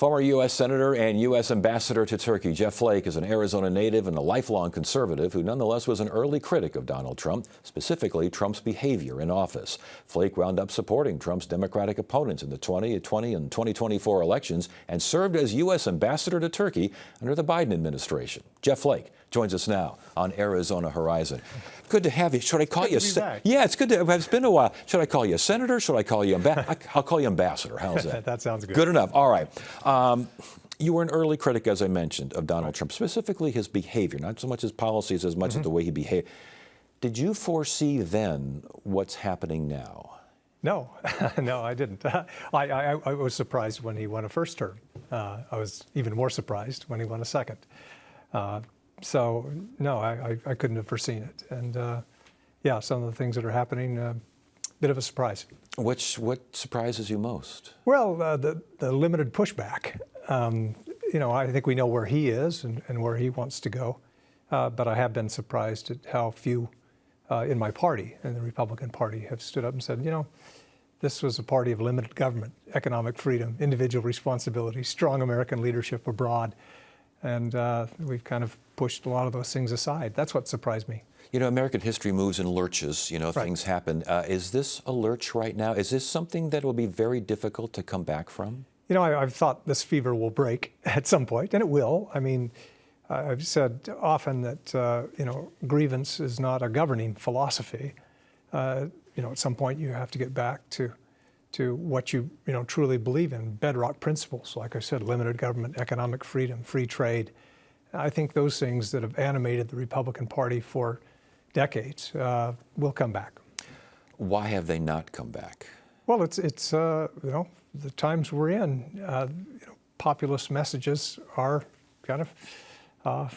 Former U.S. Senator and U.S. Ambassador to Turkey, Jeff Flake, is an Arizona native and a lifelong conservative who nonetheless was an early critic of Donald Trump, specifically Trump's behavior in office. Flake wound up supporting Trump's Democratic opponents in the 2020 and 2024 elections and served as U.S. Ambassador to Turkey under the Biden administration. Jeff Flake joins us now on Arizona Horizon. Good to have you. Should I call you? Yeah, it's good to. It's been a while. Should I call you Senator? Should I call you I'll call you Ambassador. How's that? That sounds good. Good enough. All right. You were an early critic, as I mentioned, of Donald Trump, specifically his behavior, not so much his policies as much as the way he behaved. Did you foresee then what's happening now? No, no, I didn't. I was surprised when he won a first term. I was even more surprised when he won a second. So, no, I couldn't have foreseen it. And, yeah, some of the things that are happening, bit of a surprise. What surprises you most? Well, the limited pushback. You know, I think we know where he is and where he wants to go. But I have been surprised at how few in my party, in the Republican Party, have stood up and said, you know, this was a party of limited government, economic freedom, individual responsibility, strong American leadership abroad. And we've kind of pushed a lot of those things aside. That's what surprised me. You know, American history moves in lurches. You know, right. Things happen. Is this a lurch right now? Is this something that will be very difficult to come back from? You know, I've thought this fever will break at some point, and it will. I mean, I've said often that, you know, grievance is not a governing philosophy. You know, at some point you have to get back to what you truly believe in, bedrock principles, like I said, limited government, economic freedom, free trade. I think those things that have animated the Republican Party for decades will come back. Why have they not come back? Well, it's you know, the times we're in. You know, populist messages are kind of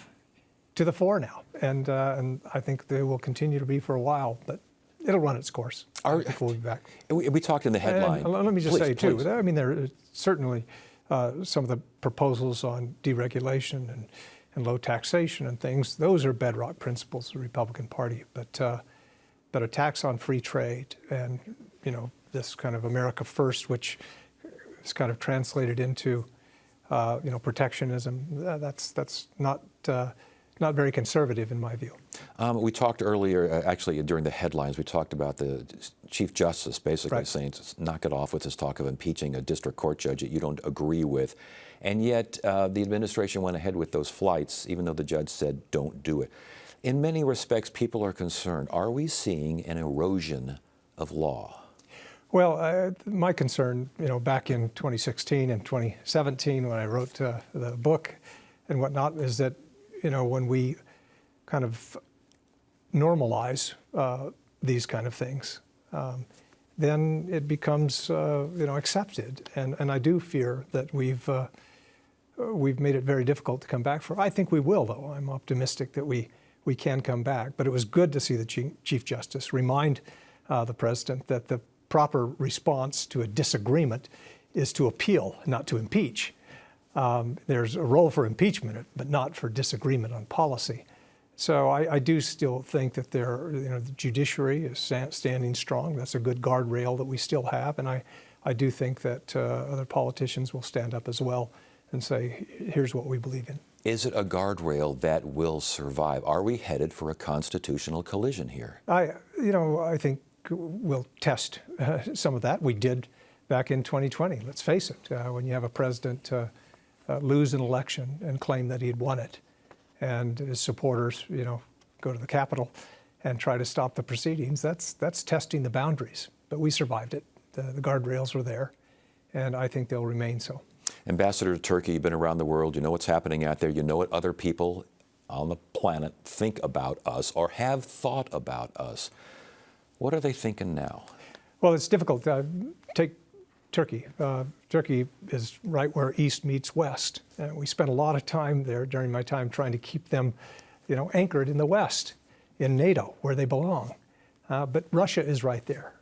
to the fore now, and I think they will continue to be for a while, but it'll run its course. I think we'll be back. We talked in the headline. And let me just say, please. too, I mean, there are certainly some of the proposals on deregulation and low taxation and things. Those are bedrock principles of the Republican Party. But a tax on free trade and, you know, this kind of America First, which is kind of translated into, you know, protectionism, that's not very conservative in my view. We talked earlier, actually during the headlines, we talked about the Chief Justice basically right. saying, knock it off with this talk of impeaching a district court judge that you don't agree with. And yet the administration went ahead with those flights, even though the judge said don't do it. In many respects, people are concerned. Are we seeing an erosion of law? Well, my concern, you know, back in 2016 and 2017 when I wrote the book and whatnot is that, you know, when we kind of normalize these kind of things, then it becomes, you know, accepted. And I do fear that we've made it very difficult to come back from. I think we will, though. I'm optimistic that we can come back. But it was good to see the Chief Justice remind the President that the proper response to a disagreement is to appeal, not to impeach. There's a role for impeachment, but not for disagreement on policy. So I do still think that you know, the judiciary is standing strong. That's a good guardrail that we still have. And I do think that other politicians will stand up as well and say, here's what we believe in. Is it a guardrail that will survive? Are we headed for a constitutional collision here? You know, I think we'll test some of that. We did back in 2020, let's face it, when you have a president lose an election and claim that he'd won it, and his supporters, you know, go to the Capitol and try to stop the proceedings. That's testing the boundaries. But we survived it. The guardrails were there, and I think they'll remain so. Ambassador to Turkey, you've been around the world. You know what's happening out there. You know what other people on the planet think about us or have thought about us. What are they thinking now? Well, it's difficult. Take Turkey. Turkey is right where East meets West. We spent a lot of time there during my time trying to keep them, you know, anchored in the West, in NATO, where they belong. But Russia is right there.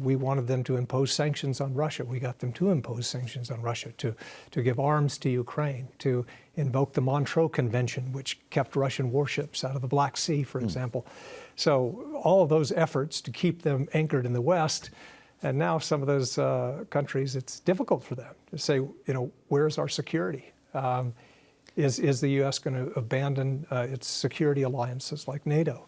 We wanted them to impose sanctions on Russia. We got them to impose sanctions on Russia, to give arms to Ukraine, to invoke the Montreux Convention, which kept Russian warships out of the Black Sea, for example. So all of those efforts to keep them anchored in the West And now some of those countries, it's difficult for them to say, where's our security? Is the U.S. going to abandon its security alliances like NATO?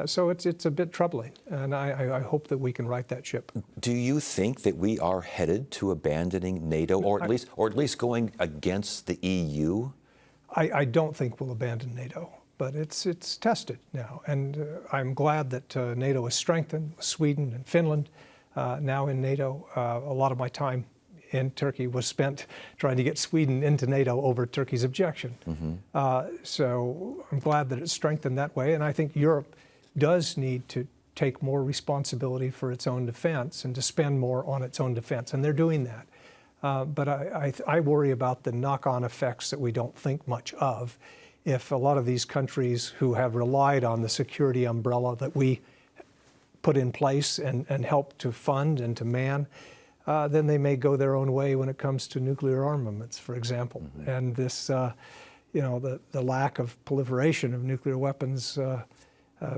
So it's a bit troubling, and I hope that we can right that ship. Do you think that we are headed to abandoning NATO, or at least going against the EU? I don't think we'll abandon NATO, but it's tested now, and I'm glad that NATO is strengthened. Sweden and Finland now in NATO. A lot of my time in Turkey was spent trying to get Sweden into NATO over Turkey's objection. So I'm glad that it's strengthened that way, and I think Europe does need to take more responsibility for its own defense and to spend more on its own defense, and they're doing that. But I worry about the knock-on effects that we don't think much of. If a lot of these countries who have relied on the security umbrella that we put in place and help to fund and to man, then they may go their own way when it comes to nuclear armaments, for example. And this, the lack of proliferation of nuclear weapons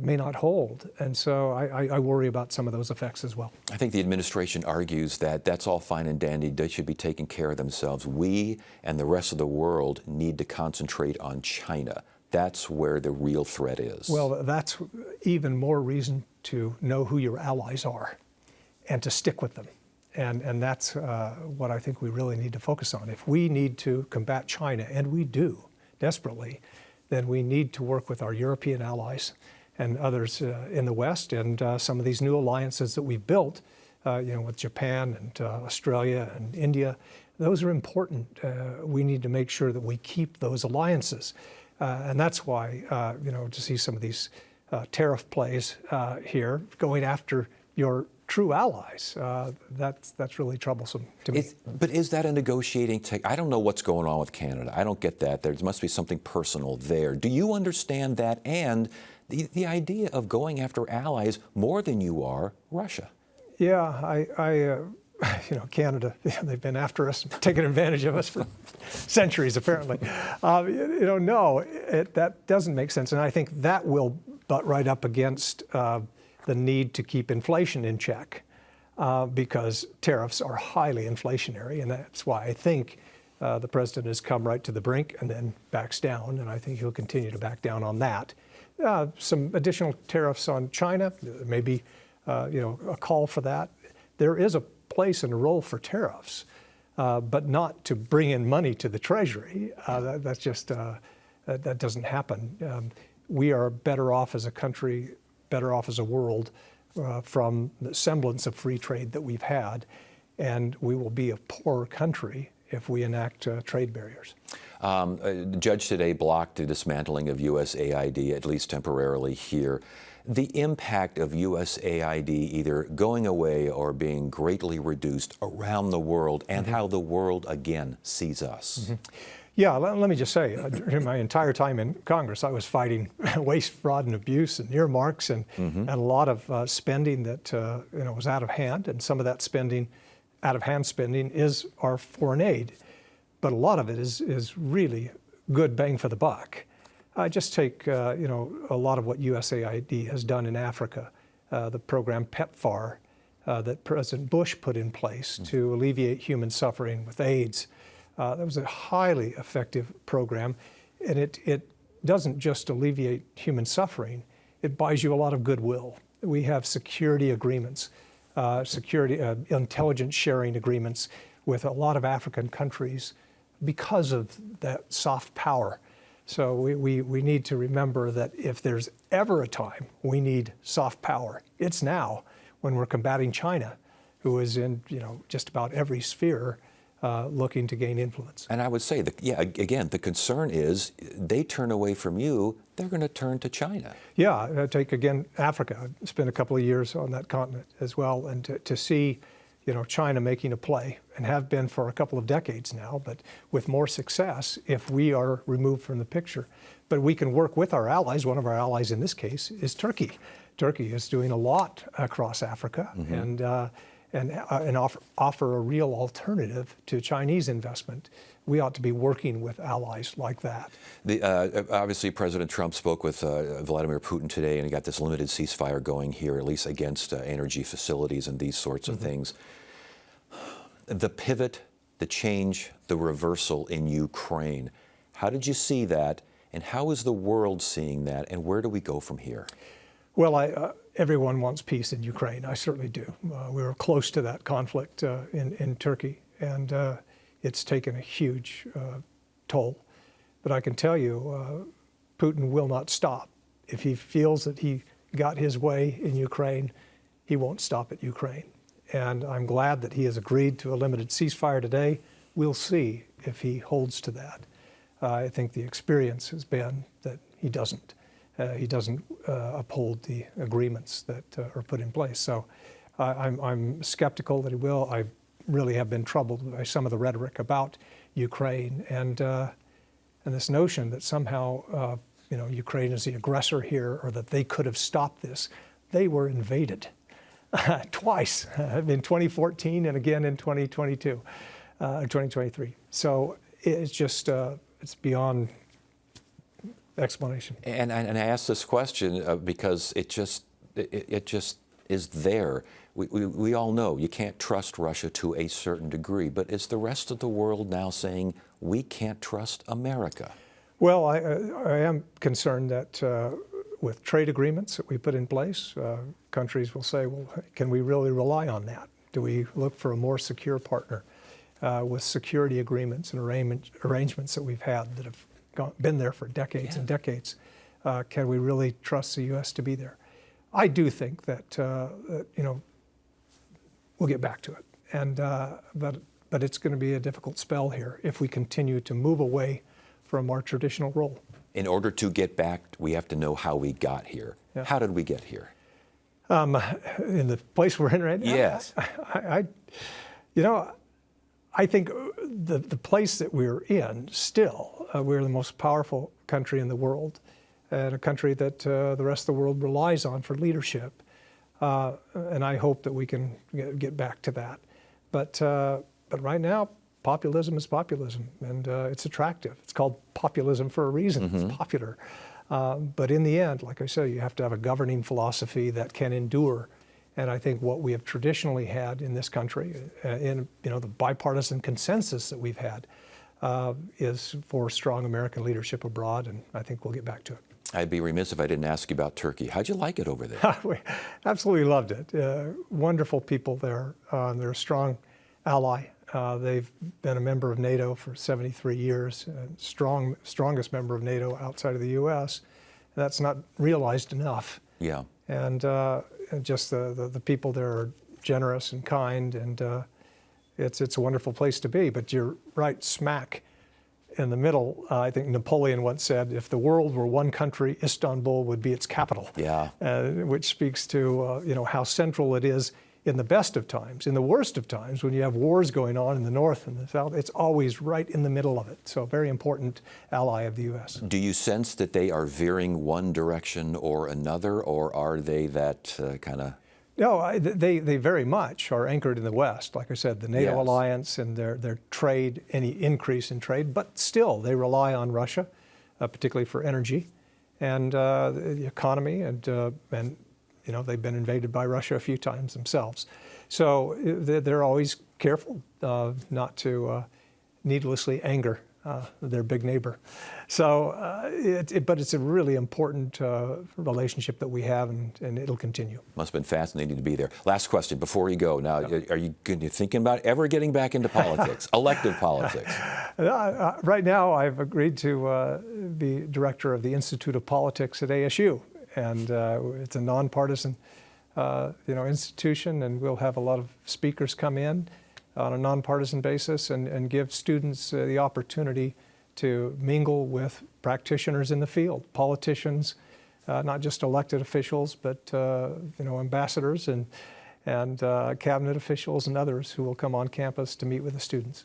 may not hold. And so I worry about some of those effects as well. I think the administration argues that that's all fine and dandy. They should be taking care of themselves. We and the rest of the world need to concentrate on China. That's where the real threat is. Well, that's even more reason to know who your allies are and to stick with them. And that's what I think we really need to focus on. If we need to combat China, and we do desperately, then we need to work with our European allies and others in the West, and some of these new alliances that we've built, with Japan and Australia and India. Those are important. We need to make sure that we keep those alliances. And that's why, to see some of these tariff plays here going after your true allies, that's really troublesome to me. But is that a negotiating tech? I don't know what's going on with Canada. I don't get that. There must be something personal there. Do you understand that? And the idea of going after allies more than you are Russia? Yeah, Canada, they've been after us, taking advantage of us for centuries, apparently. That doesn't make sense. And I think that will butt right up against the need to keep inflation in check, because tariffs are highly inflationary. And that's why I think the president has come right to the brink and then backs down. And I think he'll continue to back down on that. Some additional tariffs on China, maybe a call for that. There is a place and a role for tariffs, but not to bring in money to the Treasury. That's just, that doesn't happen. We are better off as a country, better off as a world from the semblance of free trade that we've had, and we will be a poorer country if we enact trade barriers. The judge today blocked the dismantling of USAID, at least temporarily here. The impact of USAID either going away or being greatly reduced around the world, and how the world again sees us. Yeah, let me just say, during my entire time in Congress, I was fighting waste, fraud, and abuse, and earmarks, and a lot of spending that was out of hand. And some of that spending, out of hand spending, is our foreign aid, but a lot of it is really good bang for the buck. Just take a lot of what USAID has done in Africa, the program PEPFAR that President Bush put in place to alleviate human suffering with AIDS. That was a highly effective program, and it doesn't just alleviate human suffering, it buys you a lot of goodwill. We have security agreements, intelligence sharing agreements with a lot of African countries because of that soft power. So we need to remember that if there's ever a time we need soft power, it's now, when we're combating China, who is in just about every sphere looking to gain influence. And I would say that, again, the concern is they turn away from you, they're going to turn to China. Yeah, take again Africa. I spent a couple of years on that continent as well, and to see China making a play, and have been for a couple of decades now, but with more success if we are removed from the picture. But we can work with our allies. One of our allies in this case is Turkey. Turkey is doing a lot across Africa, and offer a real alternative to Chinese investment we ought to be working with allies like that. Obviously, President Trump spoke with Vladimir Putin today, and he got this limited ceasefire going here, at least against energy facilities and these sorts of things. The pivot, the change, the reversal in Ukraine, how did you see that, and how is the world seeing that, and where do we go from here? Well, everyone wants peace in Ukraine. I certainly do. We were close to that conflict in Turkey, and it's taken a huge toll. But I can tell you, Putin will not stop. If he feels that he got his way in Ukraine, he won't stop at Ukraine. And I'm glad that he has agreed to a limited ceasefire today. We'll see if he holds to that. I think the experience has been that he doesn't. He doesn't uphold the agreements that are put in place. So I'm skeptical that he will. I really have been troubled by some of the rhetoric about Ukraine and this notion that somehow Ukraine is the aggressor here, or that they could have stopped this. They were invaded twice, in 2014 and again in 2022, 2023. So it's just it's beyond explanation. And I ask this question because it just is there. We all know you can't trust Russia to a certain degree, but is the rest of the world now saying we can't trust America? Well, I am concerned that with trade agreements that we put in place, countries will say, well, can we really rely on that? Do we look for a more secure partner with security agreements and arrangements that we've had that have been there for decades and decades? Can we really trust the U.S. to be there? I do think that we'll get back to it, and but it's going to be a difficult spell here if we continue to move away from our traditional role. In order to get back, we have to know how we got here. Yeah. How did we get here? In the place we're in right now? Yes. I think the place that we're in still, we're the most powerful country in the world, and a country that the rest of the world relies on for leadership. And I hope that we can get back to that. But right now, populism is populism, and it's attractive. It's called populism for a reason. Mm-hmm. It's popular. But in the end, like I said, you have to have a governing philosophy that can endure. And I think what we have traditionally had in this country, in the bipartisan consensus that we've had, is for strong American leadership abroad, and I think we'll get back to it. I'd be remiss if I didn't ask you about Turkey. How'd you like it over there? We absolutely loved it. Wonderful people there. They're a strong ally. They've been a member of NATO for 73 years, strongest member of NATO outside of the U.S. That's not realized enough. Yeah. And just the people there are generous and kind, and it's a wonderful place to be. But you're right, smack in the middle. I think Napoleon once said, if the world were one country, Istanbul would be its capital. Yeah. Which speaks to how central it is in the best of times. In the worst of times, when you have wars going on in the north and the south, it's always right in the middle of it. So a very important ally of the U.S. Do you sense that they are veering one direction or another, or are they that kind of... No, they very much are anchored in the West. Like I said, the NATO alliance and their trade, any increase in trade, but still they rely on Russia, particularly for energy and the economy, and they've been invaded by Russia a few times themselves. So they're always careful not to needlessly anger their big neighbor. So, but it's a really important relationship that we have, and it'll continue. Must have been fascinating to be there. Last question before you go. Now, are you thinking about ever getting back into politics, elective politics? Right now, I've agreed to be director of the Institute of Politics at ASU, and it's a nonpartisan, institution, and we'll have a lot of speakers come in on a nonpartisan basis and give students the opportunity to mingle with practitioners in the field, politicians, not just elected officials, but ambassadors and cabinet officials and others who will come on campus to meet with the students.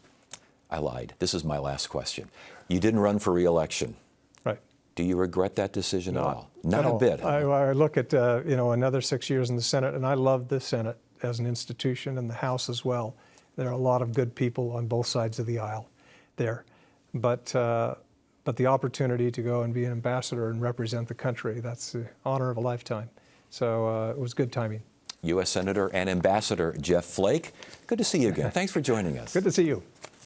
I lied. This is my last question. You didn't run for re-election. Right. Do you regret that decision at all? Not a bit. Huh? I look at another 6 years in the Senate, and I love the Senate as an institution, and the House as well. There are a lot of good people on both sides of the aisle. there. But the opportunity to go and be an ambassador and represent the country, that's the honor of a lifetime. So it was good timing. U.S. Senator and Ambassador Jeff Flake, good to see you again. Thanks for joining us. Good to see you.